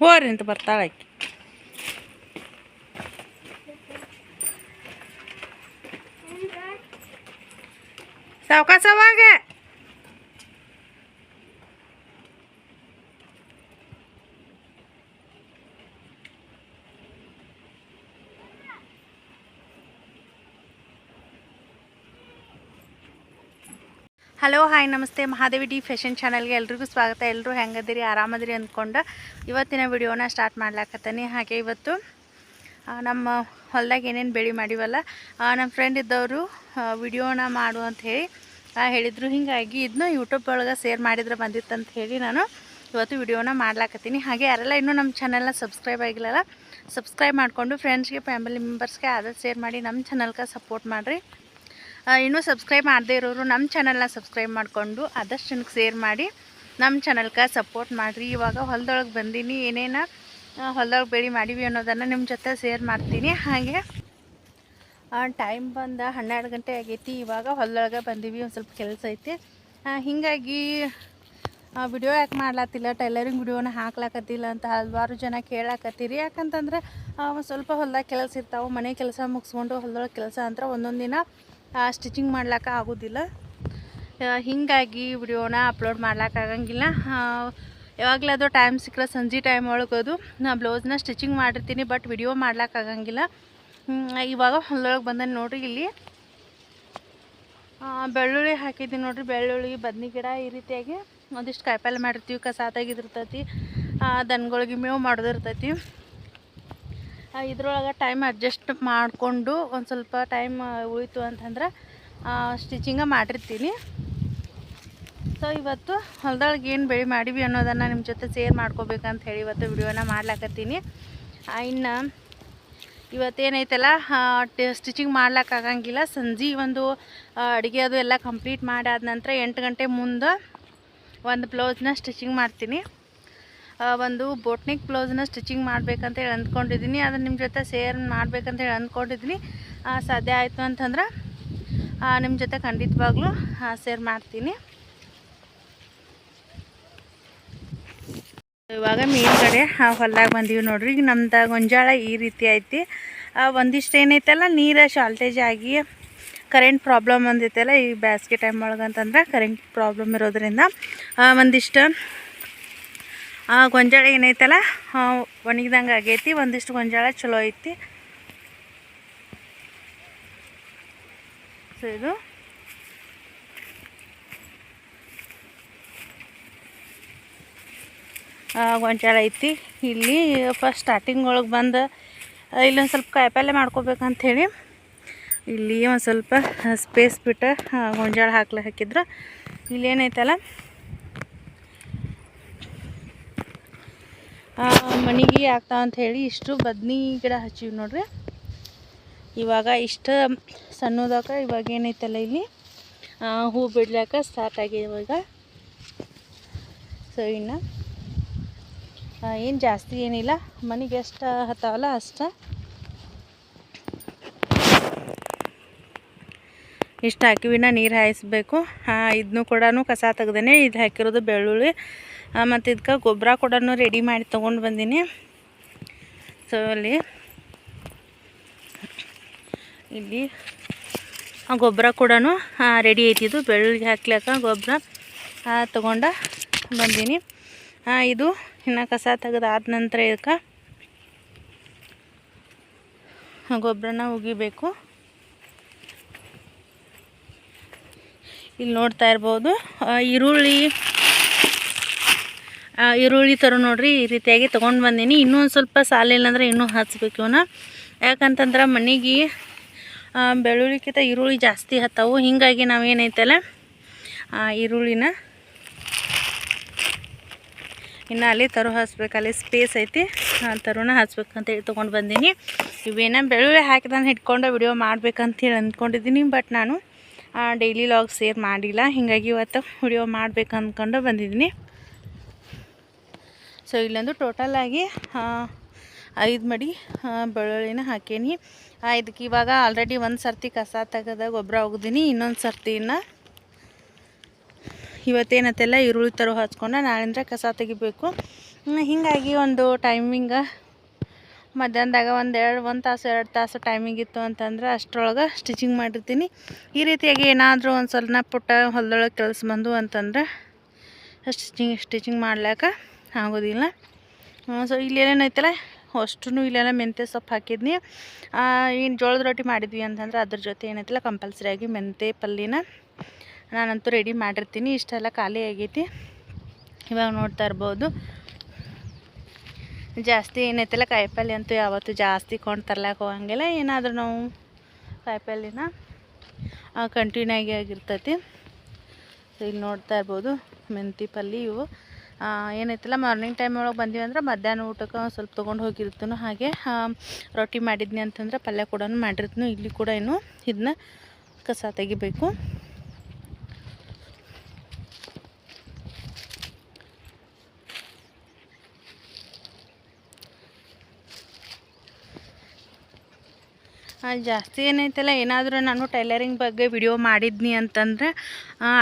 ಹೋರಿ ಅಂತ ಬರ್ತಾಳೆ ಆಕಿ. ಸಾವಕಾಸವಾಗ ಹಲೋ ಹಾಯ್ ನಮಸ್ತೆ. ಮಹಾದೇವಿ ಡಿ ಫ್ಯಾಷನ್ ಚಾನಲ್ಗೆ ಎಲ್ರಿಗೂ ಸ್ವಾಗತ. ಎಲ್ಲರೂ ಹೆಂಗದಿರಿ, ಆರಾಮದಿರಿ ಅಂದ್ಕೊಂಡು ಇವತ್ತಿನ ವಿಡಿಯೋನ ಸ್ಟಾರ್ಟ್ ಮಾಡ್ಲಾಕತ್ತೀನಿ. ಹಾಗೆ ಇವತ್ತು ನಮ್ಮ ಹೊಲದಾಗ ಏನೇನು ಬೆಳೆ ಮಾಡಿವಲ್ಲ, ನಮ್ಮ ಫ್ರೆಂಡ್ ಇದ್ದವರು ವಿಡಿಯೋನ ಮಾಡು ಅಂತ ಹೇಳಿ ಹೇಳಿದರು. ಹೀಗಾಗಿ ಇದನ್ನ ಯೂಟ್ಯೂಬ್ ಒಳಗೆ ಶೇರ್ ಮಾಡಿದ್ರೆ ಬಂದಿತ್ತು ಅಂತ ಹೇಳಿ ನಾನು ಇವತ್ತು ವಿಡಿಯೋನ ಮಾಡ್ಲಾಕತ್ತೀನಿ. ಹಾಗೆ ಯಾರೆಲ್ಲ ಇನ್ನೂ ನಮ್ಮ ಚಾನಲ್ನ ಸಬ್ಸ್ಕ್ರೈಬ್ ಆಗಿಲ್ಲಲ್ಲ, ಸಬ್ಸ್ಕ್ರೈಬ್ ಮಾಡಿಕೊಂಡು ಫ್ರೆಂಡ್ಸ್ಗೆ ಫ್ಯಾಮಿಲಿ ಮೆಂಬರ್ಸ್ಗೆ ಆದಷ್ಟು ಶೇರ್ ಮಾಡಿ ನಮ್ಮ ಚಾನಲ್ಗೆ ಸಪೋರ್ಟ್ ಮಾಡಿರಿ. ಇನ್ನೂ ಸಬ್ಸ್ಕ್ರೈಬ್ ಮಾಡದೇ ಇರೋರು ನಮ್ಮ ಚಾನಲ್ನ ಸಬ್ಸ್ಕ್ರೈಬ್ ಮಾಡಿಕೊಂಡು ಆದಷ್ಟು ಜನಕ್ಕೆ ಶೇರ್ ಮಾಡಿ ನಮ್ಮ ಚಾನಲ್ಗೆ ಸಪೋರ್ಟ್ ಮಾಡಿರಿ. ಇವಾಗ ಹೊಲದೊಳಗೆ ಬಂದೀನಿ, ಏನೇನು ಹೊಲದೊಳಗೆ ಬೆಳೆ ಮಾಡಿವಿ ಅನ್ನೋದನ್ನು ನಿಮ್ಮ ಜೊತೆ ಶೇರ್ ಮಾಡ್ತೀನಿ. ಹಾಗೆ ಟೈಮ್ ಬಂದು 12 ಗಂಟೆ ಆಗೈತಿ. ಇವಾಗ ಹೊಲದೊಳಗೆ ಬಂದೀವಿ, ಒಂದು ಸ್ವಲ್ಪ ಕೆಲಸ ಐತಿ. ಹೀಗಾಗಿ ವಿಡಿಯೋ ಯಾಕೆ ಮಾಡ್ಲತ್ತಿಲ್ಲ, ಟೈಲರಿಂಗ್ ವಿಡಿಯೋನ ಹಾಕ್ಲಾಕತ್ತಿಲ್ಲ ಅಂತ ಹಲವಾರು ಜನ ಕೇಳಾಕತ್ತೀರಿ. ಯಾಕಂತಂದ್ರೆ ಒಂದು ಸ್ವಲ್ಪ ಹೊಲದಾಗ ಕೆಲಸ ಇರ್ತಾವೆ, ಮನೆ ಕೆಲಸ ಮುಗಿಸ್ಕೊಂಡು ಹೊಲದೊಳಗೆ ಕೆಲಸ ಅಂದ್ರೆ ಒಂದೊಂದು ದಿನ ಸ್ಟಿಚಿಂಗ್ ಮಾಡ್ಲಿಕ್ಕೆ ಆಗೋದಿಲ್ಲ. ಹೀಗಾಗಿ ವಿಡಿಯೋನ ಅಪ್ಲೋಡ್ ಮಾಡ್ಲಿಕ್ಕಾಗಂಗಿಲ್ಲ. ಯಾವಾಗಲಾದರೂ ಟೈಮ್ ಸಿಕ್ಕರೆ ಸಂಜೆ ಟೈಮ್ ಒಳಗದು ನಾ ಬ್ಲೌಸ್ನ ಸ್ಟಿಚಿಂಗ್ ಮಾಡಿರ್ತೀನಿ, ಬಟ್ ವಿಡಿಯೋ ಮಾಡ್ಲಿಕ್ಕಾಗಂಗಿಲ್ಲ. ಇವಾಗ ಹೊಲದೊಳಗೆ ಬಂದ ನೋಡಿರಿ, ಇಲ್ಲಿ ಬೆಳ್ಳುಳ್ಳಿ ಹಾಕಿದ್ದೀನಿ ನೋಡಿರಿ. ಬೆಳ್ಳುಳ್ಳಿ, ಬದ್ನಿ ಗಿಡ, ಈ ರೀತಿಯಾಗಿ ಒಂದಿಷ್ಟು ಕಾಯಿಪಲ್ಲೆ ಮಾಡಿರ್ತೀವಿ. ಕಸ ತೆಗೆದಿರ್ತೈತಿ, ದನಗಳಿಗೆ ಮೇವು ಮಾಡೋದಿರ್ತೈತಿ. ಇದ್ರೊಳಗೆ ಟೈಮ್ ಅಡ್ಜಸ್ಟ್ ಮಾಡಿಕೊಂಡು ಒಂದು ಸ್ವಲ್ಪ ಟೈಮ್ ಉಳಿತು ಅಂತಂದ್ರೆ ಸ್ಟಿಚಿಂಗ ಮಾಡಿರ್ತೀನಿ. ಸೊ ಇವತ್ತು ಹೊಲದೊಳಗೆ ಏನು ಬೆಳೆ ಮಾಡಿವಿ ಅನ್ನೋದನ್ನು ನಿಮ್ಮ ಜೊತೆ ಶೇರ್ ಮಾಡ್ಕೋಬೇಕಂತ ಹೇಳಿ ಇವತ್ತು ವಿಡಿಯೋನ ಮಾಡ್ಲಾಕತ್ತೀನಿ. ಇನ್ನು ಇವತ್ತೇನೈತಲ್ಲ ಸ್ಟಿಚಿಂಗ್ ಮಾಡ್ಲಿಕ್ಕಾಗಂಗಿಲ್ಲ. ಸಂಜೆ ಒಂದು ಅಡುಗೆ ಅದು ಎಲ್ಲ ಕಂಪ್ಲೀಟ್ ಮಾಡಾದ ನಂತರ 8 ಗಂಟೆ ಮುಂದೆ ಒಂದು ಬ್ಲೌಸ್ನ ಸ್ಟಿಚಿಂಗ್ ಮಾಡ್ತೀನಿ. ಒಂದು ಬೋಟ್ನಿಕ್ ಬ್ಲೌಸ್ನ ಸ್ಟಿಚಿಂಗ್ ಮಾಡ್ಬೇಕಂತೇಳಿ ಅಂದ್ಕೊಂಡಿದ್ದೀನಿ. ಅದನ್ನು ನಿಮ್ಮ ಜೊತೆ ಶೇರ್ ಮಾಡ್ಬೇಕಂತೇಳಿ ಅಂದ್ಕೊಂಡಿದ್ದೀನಿ. ಸಾಧ್ಯ ಆಯಿತು ಅಂತಂದ್ರೆ ನಿಮ್ಮ ಜೊತೆ ಖಂಡಿತವಾಗ್ಲೂ ಶೇರ್ ಮಾಡ್ತೀನಿ. ಇವಾಗ ಮೇಲ್ಗಡೆ ಹೊಲದಾಗ ಬಂದೀವಿ ನೋಡ್ರಿ. ಈಗ ನಮ್ದು ಗೊಂಜಾಳ ಈ ರೀತಿ ಐತಿ. ಒಂದಿಷ್ಟು ಏನೈತಲ್ಲ ನೀರು ಶಾರ್ಟೇಜ್ ಆಗಿ ಕರೆಂಟ್ ಪ್ರಾಬ್ಲಮ್ ಬಂದೈತಲ್ಲ ಈ ಬೇಸಿಗೆ ಟೈಮ್ ಒಳಗೆ ಅಂತಂದ್ರೆ ಕರೆಂಟ್ ಪ್ರಾಬ್ಲಮ್ ಇರೋದ್ರಿಂದ ಒಂದಿಷ್ಟು ಗೊಂಜಾಳ ಏನೈತಲ್ಲ ಒಣಗಿದಂಗೆ ಆಗೈತಿ. ಒಂದಿಷ್ಟು ಗೊಂಜಾಳ ಚಲೋ ಐತಿ. ಸೊ ಇದು ಗೊಂಜಾಳ ಐತಿ. ಇಲ್ಲಿ ಫಸ್ಟ್ ಸ್ಟಾರ್ಟಿಂಗ್ ಒಳಗೆ ಬಂದು ಇಲ್ಲೊಂದು ಸ್ವಲ್ಪ ಕಾಯಿಪಲ್ಲೆ ಮಾಡ್ಕೋಬೇಕಂಥೇಳಿ ಇಲ್ಲಿ ಒಂದು ಸ್ವಲ್ಪ ಸ್ಪೇಸ್ ಬಿಟ್ಟು ಗೊಂಜಾಳ ಹಾಕಿದ್ರು. ಇಲ್ಲೇನೈತಲ್ಲ ಮನೆಗೆ ಆಗ್ತಾವಂತ ಹೇಳಿ ಇಷ್ಟು ಬದ್ನಿ ಗಿಡ ಹಚ್ಚಿವಿ ನೋಡ್ರಿ. ಇವಾಗ ಇಷ್ಟು ಸಣ್ಣದಾಗ ಇವಾಗ ಏನೈತಲ್ಲ ಇಲ್ಲಿ ಹೂ ಬಿಡ್ಲಿಕ್ಕೆ ಸ್ಟಾರ್ಟ್ ಆಗಿದೆ ಇವಾಗ. ಸೊ ಇನ್ನು ಏನು ಜಾಸ್ತಿ ಏನಿಲ್ಲ, ಮನೆಗೆ ಎಷ್ಟು ಹತ್ತಾವಲ್ಲ ಅಷ್ಟು. ಇಷ್ಟು ಹಾಕಿವಿನ ನೀರು ಹಾಯಿಸ್ಬೇಕು. ಇದನ್ನು ಕೂಡ ಕಸ ತೆಗ್ದೇನೆ ಇದು ಹಾಕಿರೋದು ಬೆಳ್ಳುಳ್ಳಿ. ಮತ್ತು ಇದಕ್ಕೆ ಗೊಬ್ಬರ ಕೂಡ ರೆಡಿ ಮಾಡಿ ತೊಗೊಂಡು ಬಂದೀನಿ. ಸೊ ಇಲ್ಲಿ ಗೊಬ್ಬರ ಕೂಡ ರೆಡಿ ಐತಿ. ಇದು ಬೆಳ್ಳುಳ್ಳಿ ಹಾಕ್ಲಿಕ್ಕೆ ಗೊಬ್ಬರ ತೊಗೊಂಡು ಬಂದೀನಿ. ಇದು ಇನ್ನು ಕಸ ತೆಗೆದಾದ ನಂತರ ಇದಕ್ಕೆ ಗೊಬ್ಬರನ ಉಗಿಬೇಕು. ಇಲ್ಲಿ ನೋಡ್ತಾ ಇರ್ಬೋದು ಈರುಳ್ಳಿ ಥರ ನೋಡ್ರಿ ಈ ರೀತಿಯಾಗಿ ತೊಗೊಂಡು ಬಂದೀನಿ. ಇನ್ನೂ ಒಂದು ಸ್ವಲ್ಪ ಸಾಲಿಲ್ಲ ಅಂದರೆ ಇನ್ನೂ ಹಚ್ಬೇಕು ಇವನ್ನ. ಯಾಕಂತಂದ್ರೆ ಮನೆಗೆ ಬೆಳ್ಳುಳ್ಳಿಕ್ಕಿಂತ ಈರುಳ್ಳಿ ಜಾಸ್ತಿ ಹತ್ತವು. ಹೀಗಾಗಿ ನಾವೇನೈತಲ್ಲ ಈರುಳ್ಳಿನ ಇನ್ನು ಅಲ್ಲಿ ತರು ಹಚ್ಬೇಕು. ಅಲ್ಲಿ ಸ್ಪೇಸ್ ಐತಿ, ತರುನ ಹಚ್ಬೇಕಂತೇಳಿ ತೊಗೊಂಡು ಬಂದೀನಿ. ಇವೇನ ಬೆಳ್ಳುಳ್ಳಿ ಹಾಕಿದಾನೆ ಹಿಡ್ಕೊಂಡು ವಿಡಿಯೋ ಮಾಡ್ಬೇಕಂತೇಳಿ ಅಂದ್ಕೊಂಡಿದ್ದೀನಿ. ಬಟ್ ನಾನು ಡೈಲಿ ಲಾಗ್ ಶೇರ್ ಮಾಡಿಲ್ಲ, ಹೀಗಾಗಿ ಇವತ್ತು ವಿಡಿಯೋ ಮಾಡ್ಬೇಕು ಅಂದ್ಕೊಂಡು ಬಂದಿದ್ದೀನಿ. ಸೊ ಇಲ್ಲೊಂದು ಟೋಟಲಾಗಿ 5 ಮಡಿ ಬೆಳ್ಳುಳ್ಳಿನ ಹಾಕೀನಿ. ಇದಕ್ಕೆ ಇವಾಗ ಆಲ್ರೆಡಿ ಒಂದು ಸರ್ತಿ ಕಸ ತೆಗೆದ ಗೊಬ್ಬರ ಒಗ್ದೀನಿ. ಇನ್ನೊಂದು ಸರ್ತಿ ಇವತ್ತೇನತ್ತೆಲ್ಲ ಈರುಳ್ಳಿ ತರು ಹಚ್ಕೊಂಡು ನಾಳೆಂದ್ರೆ ಕಸ ತೆಗಿಬೇಕು. ಹೀಗಾಗಿ ಒಂದು ಟೈಮಿಂಗ ಮಧ್ಯಾಹ್ನದಾಗ ಒಂದು ತಾಸು 2 ತಾಸು ಟೈಮಿಂಗ್ ಇತ್ತು ಅಂತಂದ್ರೆ ಅಷ್ಟರೊಳಗೆ ಸ್ಟಿಚಿಂಗ್ ಮಾಡಿರ್ತೀನಿ. ಈ ರೀತಿಯಾಗಿ ಏನಾದರೂ ಒಂದು ಸಣ್ಣ ಪುಟ್ಟ ಹೊಲದೊಳಗೆ ಕೆಲಸ ಬಂದು ಅಂತಂದ್ರೆ ಸ್ಟಿಚಿಂಗ್ ಮಾಡ್ಲಿಕ್ಕೆ ಆಗೋದಿಲ್ಲ. ಸೊ ಇಲ್ಲೇನೈತಲ್ಲ ಅಷ್ಟು ಇಲ್ಲೆಲ್ಲ ಮೆಂತ್ಯ ಸೊಪ್ಪು ಹಾಕಿದ್ನಿ. ಏನು ಜೋಳದ ರೊಟ್ಟಿ ಮಾಡಿದ್ವಿ ಅಂತಂದ್ರೆ ಅದ್ರ ಜೊತೆ ಏನೈತಿಲ್ಲ ಕಂಪಲ್ಸರಿಯಾಗಿ ಮೆಂತ್ಯ ಪಲ್ಯನ ನಾನಂತೂ ರೆಡಿ ಮಾಡಿರ್ತೀನಿ. ಇಷ್ಟೆಲ್ಲ ಖಾಲಿ ಆಗೈತಿ. ಇವಾಗ ನೋಡ್ತಾ ಇರ್ಬೋದು ಜಾಸ್ತಿ ಏನೈತಿಲ್ಲ ಕಾಯಿಪಲ್ಯ ಅಂತೂ ಯಾವತ್ತೂ ಜಾಸ್ತಿ ಕೊಂಡು ತರ್ಲಾಕೆ ಹೋಗಂಗಿಲ್ಲ. ಏನಾದರೂ ನಾವು ಕಾಯಿಪಲ್ಯನ ಕಂಟಿನ್ಯೂ ಆಗಿರ್ತೈತಿ. ಸೊ ಇಲ್ಲಿ ನೋಡ್ತಾ ಇರ್ಬೋದು ಮೆಂತ್ಯ ಪಲ್ಯ ಇವು ಏನೈತಿಲ್ಲ ಮಾರ್ನಿಂಗ್ ಟೈಮ್ ಒಳಗೆ ಬಂದೀವಿ ಅಂದ್ರೆ ಮಧ್ಯಾಹ್ನ ಊಟಕ್ಕೆ ಸ್ವಲ್ಪ ತೊಗೊಂಡು ಹೋಗಿರ್ತೀನಿ. ಹಾಗೆ ರೊಟ್ಟಿ ಮಾಡಿದ್ನಿ ಅಂತಂದ್ರೆ ಪಲ್ಯ ಕೂಡ ಮಾಡಿರ್ತೀನಿ. ಇಲ್ಲಿ ಕೂಡ ಇನ್ನು ಇದನ್ನ ಕಸ ತೆಗಿಬೇಕು. ಜಾಸ್ತಿ ಏನೈತಲ್ಲ ಏನಾದರೂ ನಾನು ಟೈಲರಿಂಗ್ ಬಗ್ಗೆ ವಿಡಿಯೋ ಮಾಡಿದ್ನಿ ಅಂತಂದರೆ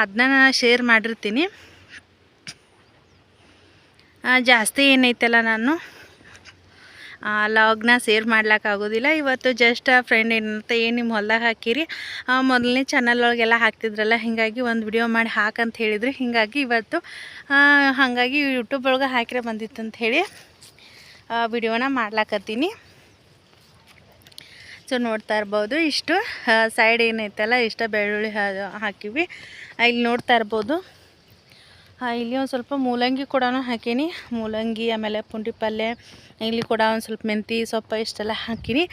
ಅದನ್ನ ನಾನು ಶೇರ್ ಮಾಡಿರ್ತೀನಿ. ಜಾಸ್ತಿ ಏನೈತಲ್ಲ ನಾನು ಲಾಗ್ನ ಶೇರ್ ಮಾಡ್ಲಿಕ್ಕಾಗೋದಿಲ್ಲ. ಇವತ್ತು ಜಸ್ಟ್ ಫ್ರೆಂಡ್ ಏನಂತ ಏನು ನಿಮ್ಮ ಹೊಲ್ದಾಗ ಹಾಕಿರಿ ಮೊದಲನೇ ಚಾನಲ್ ಒಳಗೆಲ್ಲ ಹಾಕ್ತಿದ್ರಲ್ಲ, ಹೀಗಾಗಿ ಒಂದು ವಿಡಿಯೋ ಮಾಡಿ ಹಾಕಂತ ಹೇಳಿದ್ರಿ. ಹೀಗಾಗಿ ಇವತ್ತು ಹಾಗಾಗಿ ಯೂಟ್ಯೂಬ್ ಒಳಗೆ ಹಾಕಿರೆ ಬಂದಿತ್ತು ಅಂತ ಹೇಳಿ ವಿಡಿಯೋನ ಮಾಡ್ಲಾಕತ್ತೀನಿ. ಸೊ ನೋಡ್ತಾ ಇರ್ಬೋದು ಇಷ್ಟು ಸೈಡ್ ಏನೈತಲ್ಲ ಇಷ್ಟ ಬೆಳ್ಳುಳ್ಳಿ ಹಾಕಿವಿ. ಇಲ್ಲಿ ನೋಡ್ತಾ ಇರ್ಬೋದು ಇಲ್ಲಿ ಒಂದು ಸ್ವಲ್ಪ ಮೂಲಂಗಿ ಕೂಡ ಹಾಕೀನಿ. ಮೂಲಂಗಿ ಆಮೇಲೆ ಪುಂಡಿ ಪಲ್ಯ, ಇಲ್ಲಿ ಕೂಡ ಒಂದು ಸ್ವಲ್ಪ ಮೆಂತ್ಯ ಸೊಪ್ಪು ಇಷ್ಟೆಲ್ಲ ಹಾಕೀನಿ.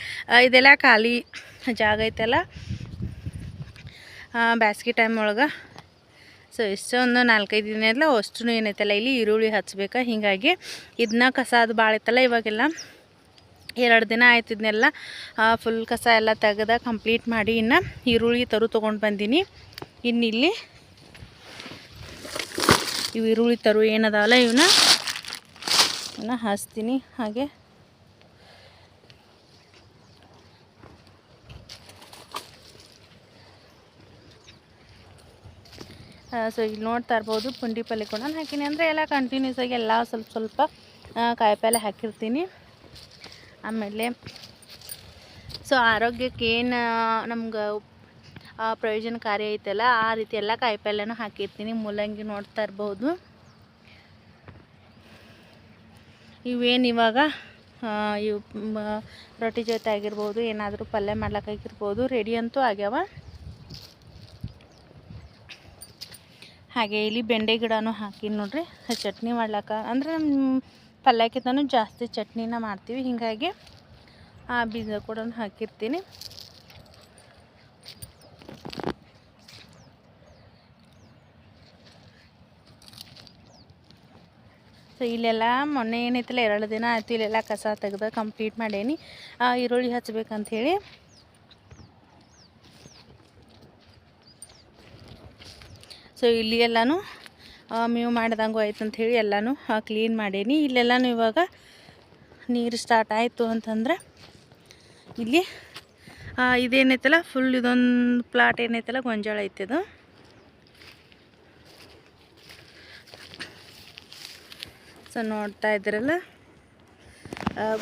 ಇದೆಲ್ಲ ಖಾಲಿ ಜಾಗ ಐತಲ್ಲ ಬ್ಯಾಸ್ಗೆ ಟೈಮ್ ಒಳಗೆ. ಸೊ ಇಷ್ಟೊಂದು 4-5 ದಿನ ಇಲ್ಲ ಅಷ್ಟು ಏನೈತಲ್ಲ ಇಲ್ಲಿ ಈರುಳ್ಳಿ ಹಚ್ಬೇಕು. ಹೀಗಾಗಿ ಇದನ್ನ ಕಸ ಅದು ಭಾಳ ಐತಲ್ಲ ಇವಾಗೆಲ್ಲ 2 ದಿನ ಆಯ್ತು ಇದನ್ನೆಲ್ಲ ಫುಲ್ ಕಸ ಎಲ್ಲ ತೆಗೆದ ಕಂಪ್ಲೀಟ್ ಮಾಡಿ ಇನ್ನು ಈರುಳ್ಳಿ ತೊಗೊಂಡು ಬಂದೀನಿ. ಇನ್ನಿಲ್ಲಿ ಇವು ಈರುಳ್ಳಿ ಏನದಾವಲ್ಲ ಇವನ್ನ ಹಚ್ತೀನಿ. ಹಾಗೆ ಸೊ ಇಲ್ಲಿ ನೋಡ್ತಾ ಇರ್ಬೋದು ಪುಂಡಿ ಪಲ್ಯ ಕೂಡ ಹಾಕೀನಿ. ಅಂದರೆ ಎಲ್ಲ ಕಂಟಿನ್ಯೂಸ್ ಆಗಿ ಎಲ್ಲ ಸ್ವಲ್ಪ ಸ್ವಲ್ಪ ಕಾಯಿಪಲ್ಯ ಹಾಕಿರ್ತೀನಿ. ಆಮೇಲೆ ಸೊ ಆರೋಗ್ಯಕ್ಕೆ ಏನು ನಮ್ಗೆ ಪ್ರಯೋಜನಕಾರಿ ಐತಲ್ಲ ಆ ರೀತಿ ಎಲ್ಲ ಕಾಯಿಪಲ್ಯನೂ ಹಾಕಿರ್ತೀನಿ. ಮೂಲಂಗಿ ನೋಡ್ತಾ ಇರ್ಬೋದು. ಇವೇನು ಇವಾಗ ಇವು ರೊಟ್ಟಿ ಜೊತೆ ಆಗಿರ್ಬೋದು, ಏನಾದರೂ ಪಲ್ಯ ಮಾಡ್ಲಿಕ್ಕಾಗಿರ್ಬೋದು ರೆಡಿ ಅಂತೂ ಆಗ್ಯಾವ. ಹಾಗೆ ಇಲ್ಲಿ ಬೆಂಡೆ ಗಿಡನೂ ಹಾಕೀನಿ ನೋಡ್ರಿ ಚಟ್ನಿ ಮಾಡ್ಲಿಕ್ಕೆ. ಅಂದ್ರೆ ಪಲ್ಯಕ್ಕಿಂತನೂ ಜಾಸ್ತಿ ಚಟ್ನಿನ ಮಾಡ್ತೀವಿ. ಹೀಗಾಗಿ ಆ ಬೀಜ ಕೂಡ ಹಾಕಿರ್ತೀನಿ. ಸೊ ಇಲ್ಲೆಲ್ಲ ಮೊನ್ನೆ ಏನೈತಿಲ್ಲ 2 ದಿನ ಆಯಿತು ಇಲ್ಲೆಲ್ಲ ಕಸ ತೆಗೆದು ಕಂಪ್ಲೀಟ್ ಮಾಡೇನಿ. ಈರುಳ್ಳಿ ಹಚ್ಬೇಕಂಥೇಳಿ ಸೊ ಇಲ್ಲಿ ಎಲ್ಲನೂ ಮೇವು ಮಾಡ್ದಂಗೂ ಆಯ್ತು ಅಂಥೇಳಿ ಎಲ್ಲನೂ ಕ್ಲೀನ್ ಮಾಡೇನಿ. ಇಲ್ಲೆಲ್ಲನೂ ಇವಾಗ ನೀರು ಸ್ಟಾರ್ಟ್ ಆಯಿತು ಅಂತಂದ್ರೆ ಇಲ್ಲಿ ಇದೇನೈತಲ್ಲ ಫುಲ್ ಇದೊಂದು ಪ್ಲಾಟ್ ಏನೈತಲ್ಲ ಗೊಂಜಾಳ ಐತಿದು. ಸೊ ನೋಡ್ತಾ ಇದ್ರಲ್ಲ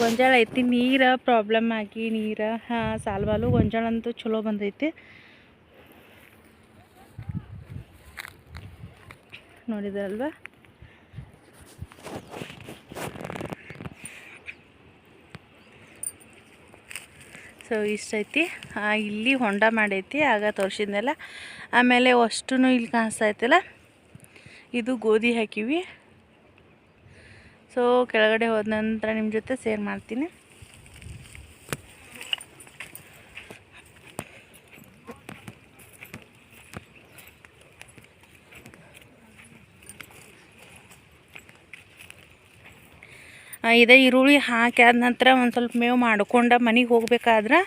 ಗೊಂಜಾಳ ಐತಿ. ನೀರು ಪ್ರಾಬ್ಲಮ್ ಆಗಿ ನೀರು ಸಾಲ್ವಾಲು. ಗೊಂಜಾಳ ಅಂತೂ ಚಲೋ ಬಂದೈತಿ ನೋಡಿದ್ರಲ್ವ. ಸೊ ಇಷ್ಟೈತಿ. ಇಲ್ಲಿ ಹೊಂಡ ಮಾಡೈತಿ ಆಗ ತೋರಿಸಿದ್ನೆಲ್ಲ. ಆಮೇಲೆ ಅಷ್ಟು ಇಲ್ಲಿ ಕಾಣಿಸ್ತೈತಲ್ಲ ಇದು ಗೋಧಿ ಹಾಕಿವಿ. ಸೊ ಕೆಳಗಡೆ ಹೋದ ನಂತರ ನಿಮ್ಮ ಜೊತೆ ಶೇರ್ ಮಾಡ್ತೀನಿ. ಇದೇ ಈರುಳ್ಳಿ ಹಾಕಿ ಆದ ನಂತರ ಒಂದು ಸ್ವಲ್ಪ ಮೇವು ಮಾಡ್ಕೊಂಡು ಮನೆಗೆ ಹೋಗ್ಬೇಕಾದ್ರೆ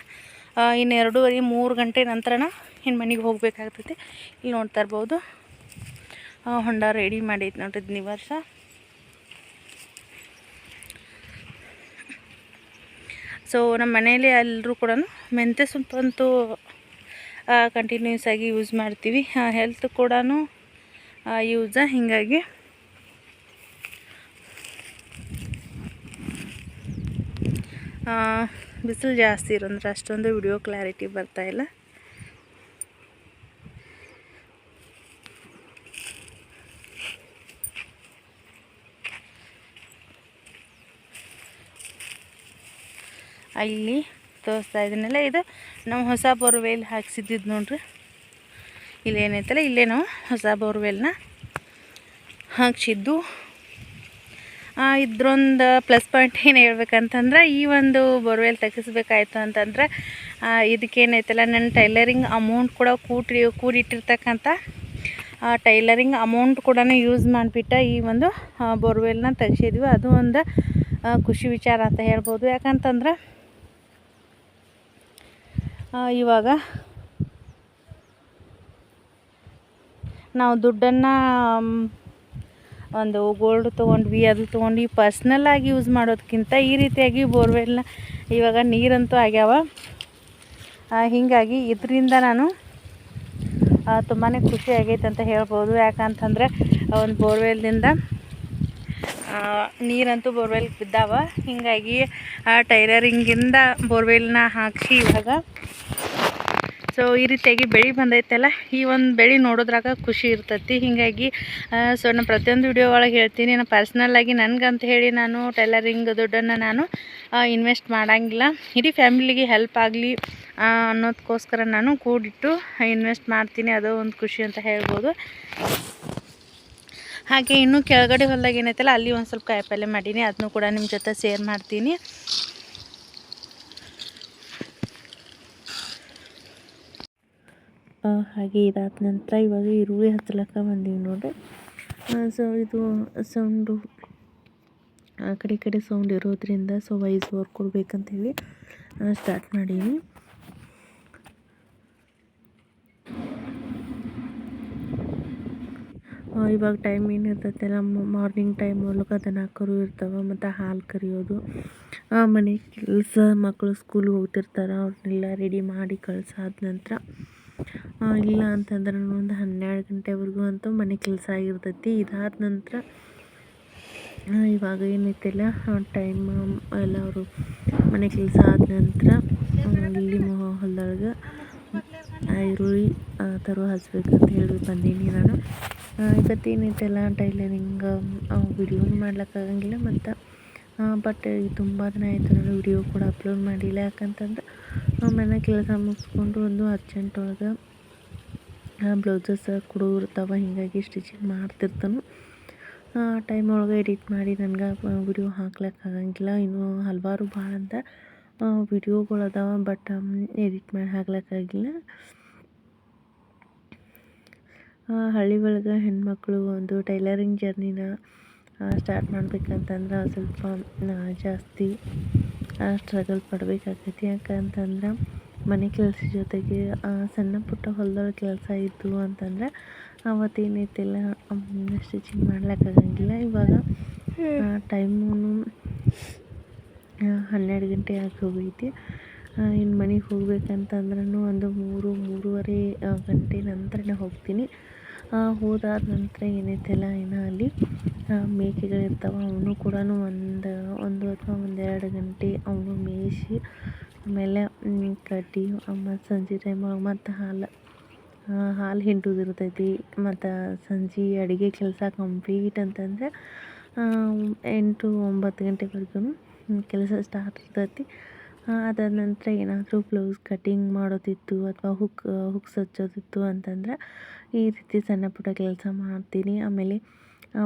ಇನ್ನು 2-3 ಗಂಟೆ ನಂತರನ ಇನ್ನು ಮನೆಗೆ ಹೋಗ್ಬೇಕಾಗ್ತೈತಿ. ಇಲ್ಲಿ ನೋಡ್ತಾ ಇರ್ಬೋದು ಹೊಂಡ ರೆಡಿ ಮಾಡೈತಿ ನೋಡಿದ್ನಿ ವರ್ಷ. ಸೊ ನಮ್ಮ ಮನೇಲಿ ಎಲ್ಲರೂ ಕೂಡ ಮೆಂತ್ಯ ಸೊಪ್ಪಂತೂ ಕಂಟಿನ್ಯೂಸ್ ಆಗಿ ಯೂಸ್ ಮಾಡ್ತೀವಿ. ಹೆಲ್ತ್ ಕೂಡ ಯೂಸ. ಹೀಗಾಗಿ ಬಿಸಿಲು ಜಾಸ್ತಿ ಇರೋಂದ್ರೆ ಅಷ್ಟೊಂದು ವಿಡಿಯೋ ಕ್ಲಾರಿಟಿ ಬರ್ತಾಯಿಲ್ಲ. ಇಲ್ಲಿ ತೋರಿಸ್ತಾ ಇದ್ದೀನಲ್ಲ, ಇದು ನಾವು ಹೊಸ ಬೋರ್ವೆಲ್ ಹಾಕ್ಸಿದ್ದು ನೋಡ್ರಿ. ಇಲ್ಲೇನೈತಲ್ಲ, ಇಲ್ಲೇ ನಾವು ಹೊಸ ಬೋರ್ವೆಲ್ನ ಹಾಕ್ಸಿದ್ದು. ಇದ್ರೊಂದು ಪ್ಲಸ್ ಪಾಯಿಂಟ್ ಏನು ಹೇಳ್ಬೇಕಂತಂದ್ರೆ, ಈ ಒಂದು ಬೋರ್ವೆಲ್ ತೆಗಿಸ್ಬೇಕಾಯ್ತು ಅಂತಂದ್ರೆ ಇದಕ್ಕೇನೈತಲ್ಲ, ನನ್ನ ಟೈಲರಿಂಗ್ ಅಮೌಂಟ್ ಕೂಡ ಕೂಡಿಟ್ಟಿರ್ತಕ್ಕಂಥ ಟೈಲರಿಂಗ್ ಅಮೌಂಟ್ ಕೂಡ ಯೂಸ್ ಮಾಡಿಬಿಟ್ಟು ಈ ಒಂದು ಬೋರ್ವೆಲ್ನ ತೆಗ್ಸಿದ್ವಿ. ಅದು ಒಂದು ಖುಷಿ ವಿಚಾರ ಅಂತ ಹೇಳ್ಬೋದು. ಯಾಕಂತಂದ್ರೆ ಇವಾಗ ನಾವು ದುಡ್ಡನ್ನು ಒಂದು ಗೋಲ್ಡ್ ತೊಗೊಂಡ್ವಿ, ಅದು ತೊಗೊಂಡು ಪರ್ಸ್ನಲ್ಲಾಗಿ ಯೂಸ್ ಮಾಡೋದಕ್ಕಿಂತ ಈ ರೀತಿಯಾಗಿ ಬೋರ್ವೆಲ್ನ ಇವಾಗ ನೀರಂತೂ ಆಗ್ಯಾವ. ಹೀಗಾಗಿ ಇದರಿಂದ ನಾನು ತುಂಬಾ ಖುಷಿ ಆಗೈತೆ ಅಂತ ಹೇಳ್ಬೋದು. ಯಾಕಂತಂದರೆ ಒಂದು ಬೋರ್ವೆಲ್ನಿಂದ ನೀರಂತೂ ಬೋರ್ವೆಲ್ಗೆ ಬಿದ್ದಾವ. ಹೀಗಾಗಿ ಟೈಲರಿಂಗಿಂದ ಬೋರ್ವೆಲ್ನ ಹಾಕಿಸಿ ಇವಾಗ ಸೊ ಈ ರೀತಿಯಾಗಿ ಬೆಳೆ ಬಂದೈತಲ್ಲ, ಈ ಒಂದು ಬೆಳೆ ನೋಡೋದ್ರಾಗ ಖುಷಿ ಇರ್ತೈತಿ. ಹೀಗಾಗಿ ಸೊ ನಾನು ಪ್ರತಿಯೊಂದು ವಿಡಿಯೋ ಒಳಗೆ ಹೇಳ್ತೀನಿ, ನಾನು ಪರ್ಸ್ನಲ್ಲಾಗಿ ನನಗಂತ ಹೇಳಿ ನಾನು ಟೈಲರಿಂಗ್ ದುಡ್ಡನ್ನು ನಾನು ಇನ್ವೆಸ್ಟ್ ಮಾಡೋಂಗಿಲ್ಲ. ಇಡೀ ಫ್ಯಾಮಿಲಿಗೆ ಹೆಲ್ಪ್ ಆಗಲಿ ಅನ್ನೋದಕ್ಕೋಸ್ಕರ ನಾನು ಕೂಡಿಟ್ಟು ಇನ್ವೆಸ್ಟ್ ಮಾಡ್ತೀನಿ. ಅದು ಒಂದು ಖುಷಿ ಅಂತ ಹೇಳ್ಬೋದು. ಹಾಗೆ ಇನ್ನೂ ಕೆಳಗಡೆ ಹೊಲದಾಗ ಏನೈತಲ್ಲ, ಅಲ್ಲಿ ಒಂದು ಸ್ವಲ್ಪ ಕಾಯಿಪಲ್ಯ ಮಾಡೀನಿ, ಅದನ್ನು ಕೂಡ ನಿಮ್ಮ ಜೊತೆ ಶೇರ್ ಮಾಡ್ತೀನಿ. ಹಾಗೆ ಇದಾದ ನಂತರ ಇವಾಗ ಈರುಳ್ಳಿ ಹಚ್ಚಲಕ್ಕ ಬಂದೀವಿ ನೋಡ್ರಿ. ಸೊ ಇದು ಸೌಂಡು ಆ ಕಡೆ ಈ ಕಡೆ ಸೌಂಡ್ ಇರೋದ್ರಿಂದ ಸೊ ವಾಯ್ಸ್ ಓವರ್ ಕೊಡ್ಬೇಕಂತೇಳಿ ಸ್ಟಾರ್ಟ್ ಮಾಡೀನಿ. ಇವಾಗ ಟೈಮ್ ಏನಿರ್ತೈತಲ್ಲ, ಮಾರ್ನಿಂಗ್ ಟೈಮ್ ಒಳಗೆ ದನ ಕರು ಇರ್ತಾವೆ, ಮತ್ತು ಹಾಲು ಕರಿಯೋದು, ಮನೆ ಕೆಲಸ, ಮಕ್ಕಳು ಸ್ಕೂಲ್ಗೆ ಹೋಗ್ತಿರ್ತಾರೆ, ಅವ್ರನ್ನೆಲ್ಲ ರೆಡಿ ಮಾಡಿ ಕಳ್ಸಾದ ನಂತರ ಇಲ್ಲ ಅಂತಂದ್ರೆ ಒಂದು 12 ಗಂಟೆವರೆಗೂ ಅಂತೂ ಮನೆ ಕೆಲಸ ಆಗಿರ್ತೈತಿ. ಇದಾದ ನಂತರ ಇವಾಗ ಏನೈತಿಲ್ಲ ಟೈಮ್ ಎಲ್ಲ ಅವರು ಮನೆ ಕೆಲಸ ಆದ ನಂತರ ಇಲ್ಲಿ ಹೊಲದೊಳಗೆ ಈರುಳ್ಳಿ ಹಚ್ಬೇಕಂತ ಹೇಳಿ ಬಂದೀನಿ ನಾನು. ಇವತ್ತೇನೈತೆಲ್ಲ ಟೈಲರಿಂಗ್ ವಿಡಿಯೋನು ಮಾಡ್ಲಿಕ್ಕಾಗಂಗಿಲ್ಲ, ಮತ್ತು ಬಟ್ ತುಂಬ ದಿನ ಆಯಿತು ನಾನು ವಿಡಿಯೋ ಕೂಡ ಅಪ್ಲೋಡ್ ಮಾಡಿಲ್ಲ. ಯಾಕಂತಂದ್ರೆ ಮನೆ ಕೆಲಸ ಮುಗಿಸ್ಕೊಂಡು ಒಂದು ಅರ್ಜೆಂಟೊಳಗೆ ಬ್ಲೌಸಸ್ ಕೂಡ ಇರ್ತಾವೆ, ಹೀಗಾಗಿ ಸ್ಟಿಚಿಂಗ್ ಮಾಡ್ತಿರ್ತಾನೆ. ಟೈಮ್ ಒಳಗೆ ಎಡಿಟ್ ಮಾಡಿ ನನಗೆ ವಿಡಿಯೋ ಹಾಕ್ಲಿಕ್ಕಾಗಂಗಿಲ್ಲ. ಇನ್ನೂ ಹಲವಾರು ಭಾಳ ಅಂತ ವಿಡಿಯೋಗಳು ಅದಾವೆ, ಬಟ್ ಎಡಿಟ್ ಮಾಡಿ ಹಾಕ್ಲಿಕ್ಕಾಗಿಲ್ಲ. ಹಳ್ಳಿ ಒಳಗೆ ಹೆಣ್ಮಕ್ಳು ಒಂದು ಟೈಲರಿಂಗ್ ಜರ್ನಿನ ಸ್ಟಾರ್ಟ್ ಮಾಡ್ಬೇಕಂತಂದ್ರೆ ಸ್ವಲ್ಪ ಜಾಸ್ತಿ ಸ್ಟ್ರಗಲ್ ಪಡಬೇಕಾಗ್ತೈತಿ. ಯಾಕಂತಂದ್ರೆ ಮನೆ ಕೆಲಸ ಜೊತೆಗೆ ಸಣ್ಣ ಪುಟ್ಟ ಹೊಲದೊಳಗೆ ಕೆಲಸ ಇತ್ತು ಅಂತಂದ್ರೆ ಅವತ್ತೇನೈತಿಲ್ಲ ಸ್ಟಿಚಿಂಗ್ ಮಾಡ್ಲಿಕ್ಕಾಗಂಗಿಲ್ಲ. ಇವಾಗ ಟೈಮೂ 12 ಗಂಟೆ ಆಗಿ ಹೋಗೈತಿ. ಇನ್ನು ಮನೆಗೆ ಹೋಗ್ಬೇಕಂತಂದ್ರೂ ಒಂದು 3-3:30 ಗಂಟೆ ನಂತರನೇ ಹೋಗ್ತೀನಿ. ಹೋದಾದ ನಂತರ ಏನೈತಿಲ್ಲ ಇನ್ನು ಅಲ್ಲಿ ಮೇಕೆಗಳಿರ್ತಾವೆ, ಅವನು ಕೂಡ ಒಂದು ಅಥವಾ 1-2 ಗಂಟೆ ಅವನು ಮೇಯಿಸಿ ಆಮೇಲೆ ಕಟ್ಟಿ ಮತ್ತು ಸಂಜೆ ಟೈಮ್ ಒಳಗೆ ಮತ್ತು ಹಾಲು ಹಿಂಡೋದಿರ್ತೈತಿ. ಮತ್ತು ಸಂಜೆ ಅಡುಗೆ ಕೆಲಸ ಕಂಪ್ಲೀಟ್ ಅಂತಂದರೆ 8-9 ಗಂಟೆವರೆಗೂ ಕೆಲಸ ಸ್ಟಾರ್ಟ್ ಇರ್ತೈತಿ. ಅದಾದ ನಂತರ ಏನಾದರೂ ಬ್ಲೌಸ್ ಕಟ್ಟಿಂಗ್ ಮಾಡೋದಿತ್ತು ಅಥವಾ ಹುಕ್ಸ್ ಹಚ್ಚೋದಿತ್ತು ಅಂತಂದ್ರೆ ಈ ರೀತಿ ಸಣ್ಣ ಪುಟ್ಟ ಕೆಲಸ ಮಾಡ್ತೀನಿ. ಆಮೇಲೆ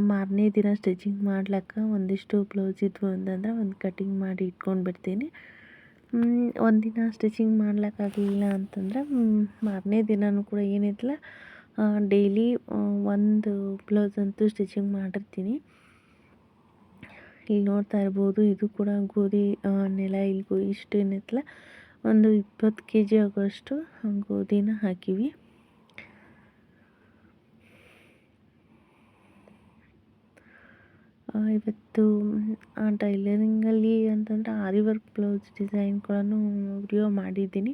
ಮಾರನೇ ದಿನ ಸ್ಟಿಚಿಂಗ್ ಮಾಡ್ಲಿಕ್ಕೆ ಒಂದಿಷ್ಟು ಬ್ಲೌಸ್ ಇದ್ವು ಅಂತಂದ್ರೆ ಒಂದು ಕಟ್ಟಿಂಗ್ ಮಾಡಿ ಇಟ್ಕೊಂಡು ಬಿಡ್ತೀನಿ. ಒಂದಿನ ಸ್ಟಿಚಿಂಗ್ ಮಾಡ್ಲಿಕ್ಕಾಗಲಿಲ್ಲ ಅಂತಂದ್ರೆ ಮಾರನೇ ದಿನವೂ ಕೂಡ ಏನೈತಿಲ್ಲ ಡೈಲಿ ಒಂದು ಬ್ಲೌಸ್ ಅಂತೂ ಸ್ಟಿಚಿಂಗ್ ಮಾಡಿರ್ತೀನಿ. ಇಲ್ಲಿ ನೋಡ್ತಾ ಇರ್ಬೋದು, ಇದು ಕೂಡ ಗೋಧಿ ನೆಲ. ಇಲ್ಲಿ ಇಷ್ಟು ಏನೈತಿಲ್ಲ ಒಂದು 20 kg ಆಗೋಷ್ಟು ಗೋಧಿನ ಹಾಕಿವಿ. ಇವತ್ತು ಟೈಲರಿಂಗಲ್ಲಿ ಅಂತಂದರೆ ಆರಿ ವರ್ಕ್ ಬ್ಲೌಸ್ ಡಿಸೈನ್ ಕೂಡ ವಿಡಿಯೋ ಮಾಡಿದ್ದೀನಿ,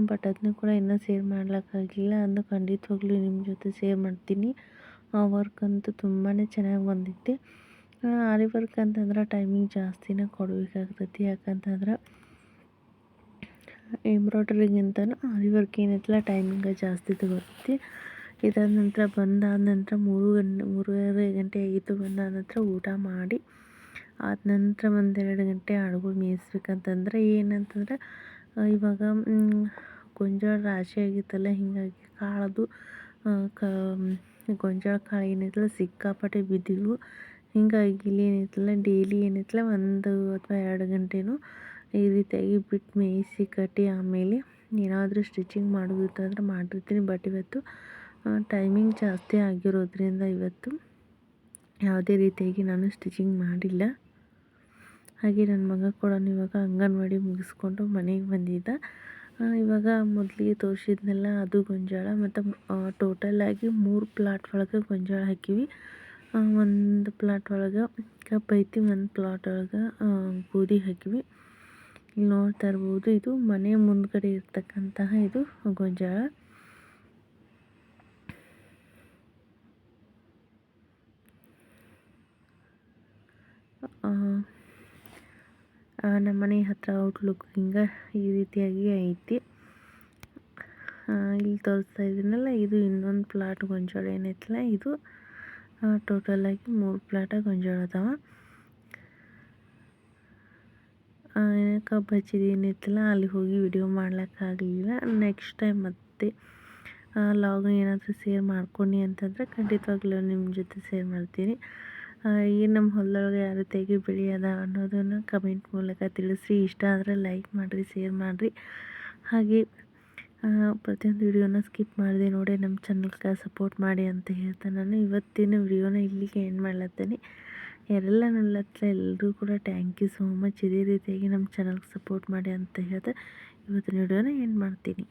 ಬಟ್ ಅದನ್ನು ಕೂಡ ಇನ್ನೂ ಶೇರ್ ಮಾಡ್ಲಿಕ್ಕಾಗಿಲ್ಲ. ಅದನ್ನು ಖಂಡಿತವಾಗ್ಲೂ ನಿಮ್ಮ ಜೊತೆ ಶೇರ್ ಮಾಡ್ತೀನಿ. ವರ್ಕ್ ಅಂತೂ ತುಂಬಾ ಚೆನ್ನಾಗಿ ಬಂದೈತಿ. ಆರಿ ವರ್ಕ್ ಅಂತಂದ್ರೆ ಟೈಮಿಂಗ್ ಜಾಸ್ತಿನೇ ಕೊಡಬೇಕಾಗ್ತೈತಿ. ಯಾಕಂತಂದ್ರೆ ಎಂಬ್ರಾಯ್ಡ್ರಿಗಿಂತನೂ ಆರಿ ವರ್ಕ್ ಏನೈತಲ್ಲ ಟೈಮಿಂಗ ಜಾಸ್ತಿ ತಗೊತೈತಿ. ಇದಾದ ನಂತರ ಬಂದಾದ ನಂತರ 3:30 ಗಂಟೆ ಆಗಿತ್ತು. ಬಂದಾದ ನಂತರ ಊಟ ಮಾಡಿ ಆದ ನಂತರ 1-2 ಗಂಟೆ ಆಳುಗಳು ಮೇಯಿಸ್ಬೇಕಂತಂದ್ರೆ ಏನಂತಂದ್ರೆ ಇವಾಗ ಗೊಂಜಾಳ ರಾಶಿ ಆಗಿತ್ತಲ್ಲ, ಹೀಗಾಗಿ ಕಾಳದು ಗೊಂಜಾಳ ಕಾಳು ಏನೈತಲ್ಲ ಸಿಕ್ಕಾಪಟ್ಟೆ ಬಿದ್ದಿದ್ವು. ಹೀಗಾಗಿ ಇಲ್ಲಿ ಏನೈತಲ್ಲ ಡೈಲಿ ಏನೈತಲ್ಲ 1 ಅಥವಾ 2 ಗಂಟೆನೂ ಈ ರೀತಿಯಾಗಿ ಬಿಟ್ಟು ಮೇಯಿಸಿ ಕಟ್ಟಿ ಆಮೇಲೆ ಏನಾದರೂ ಸ್ಟಿಚಿಂಗ್ ಮಾಡೋದಿತ್ತಂದ್ರೆ ಮಾಡಿರ್ತೀನಿ. ಬಟ್ ಇವತ್ತು ಟೈಮಿಂಗ್ ಜಾಸ್ತಿ ಆಗಿರೋದ್ರಿಂದ ಇವತ್ತು ಯಾವುದೇ ರೀತಿಯಾಗಿ ನಾನು ಸ್ಟಿಚಿಂಗ್ ಮಾಡಿಲ್ಲ. ಹಾಗೆ ನನ್ನ ಮಗ ಕೂಡ ಇವಾಗ ಅಂಗನವಾಡಿ ಮುಗಿಸ್ಕೊಂಡು ಮನೆಗೆ ಬಂದಿದ್ದ. ಇವಾಗ ಮೊದಲಿಗೆ ತೋರಿಸಿದ್ನೆಲ್ಲ ಅದು ಗೊಂಜಾಳ ಮತ್ತು ಟೋಟಲಾಗಿ 3 ಪ್ಲಾಟ್ ಒಳಗೆ ಗೊಂಜಾಳ ಹಾಕಿವಿ. ಒಂದು ಪ್ಲಾಟ್ ಒಳಗೆ ಕಬ್ಬು ಐತಿ, ಒಂದು ಪ್ಲಾಟ್ ಒಳಗೆ ಗೋಧಿ ಹಾಕಿವಿ. ಇಲ್ಲಿ ನೋಡ್ತಾ ಇರ್ಬೋದು, ಇದು ಮನೆ ಮುಂದ್ಗಡೆ ಇರ್ತಕ್ಕಂತಹ ಇದು ಗೊಂಜಾಳ. ನಮ್ಮ ಮನೆ ಹತ್ರ ಔಟ್ಲುಕ್ ಹಿಂಗೆ ಈ ರೀತಿಯಾಗಿ ಐತಿ. ಇಲ್ಲಿ ತೋರಿಸ್ತಾ ಇದ್ದೀನಲ್ಲ, ಇದು ಇನ್ನೊಂದು ಪ್ಲಾಟ್ ಗೊಂಜಾಳ ಏನೈತಲ್ಲ, ಇದು ಟೋಟಲಾಗಿ 3 ಪ್ಲಾಟ ಗೊಂಜಾಳ ಅದಾವ. ಕಬ್ಬು ಹಚ್ಚಿದ್ದು ಏನೈತಲ್ಲ ಅಲ್ಲಿ ಹೋಗಿ ವಿಡಿಯೋ ಮಾಡ್ಲಿಕ್ಕಾಗಲಿಲ್ಲ. ನೆಕ್ಸ್ಟ್ ಟೈಮ್ ಮತ್ತೆ ಲಾಗ್ ಏನಾದರೂ ಶೇರ್ ಮಾಡ್ಕೊಂಡು ಅಂತಂದರೆ ಖಂಡಿತವಾಗ್ಲೂ ನಿಮ್ಮ ಜೊತೆ ಶೇರ್ ಮಾಡ್ತೀನಿ. ಈ ನಮ್ಮ ಹೊಲದೊಳಗೆ ಯಾವ ರೀತಿಯಾಗಿ ಬೆಳೆ ಅದ ಅನ್ನೋದನ್ನು ಕಮೆಂಟ್ ಮೂಲಕ ತಿಳಿಸ್ರಿ. ಇಷ್ಟ ಆದರೆ ಲೈಕ್ ಮಾಡಿರಿ, ಶೇರ್ ಮಾಡಿರಿ. ಹಾಗೆ ಪ್ರತಿಯೊಂದು ವಿಡಿಯೋನ ಸ್ಕಿಪ್ ಮಾಡಿದೆ ನೋಡಿ ನಮ್ಮ ಚಾನಲ್ಗೆ ಸಪೋರ್ಟ್ ಮಾಡಿ ಅಂತ ಹೇಳ್ತಾ ನಾನು ಇವತ್ತಿನ ವಿಡಿಯೋನ ಇಲ್ಲಿಗೆ ಎಂಡ್ ಮಾಡ್ಲತ್ತೀನಿ. ಎಲ್ಲರೂ ಕೂಡ ಥ್ಯಾಂಕ್ ಯು ಸೋ ಮಚ್. ಇದೇ ರೀತಿಯಾಗಿ ನಮ್ಮ ಚಾನಲ್ಗೆ ಸಪೋರ್ಟ್ ಮಾಡಿ ಅಂತ ಹೇಳ್ತಾ ಇವತ್ತಿನ ವಿಡಿಯೋನ ಎಂಡ್ ಮಾಡ್ತೀನಿ.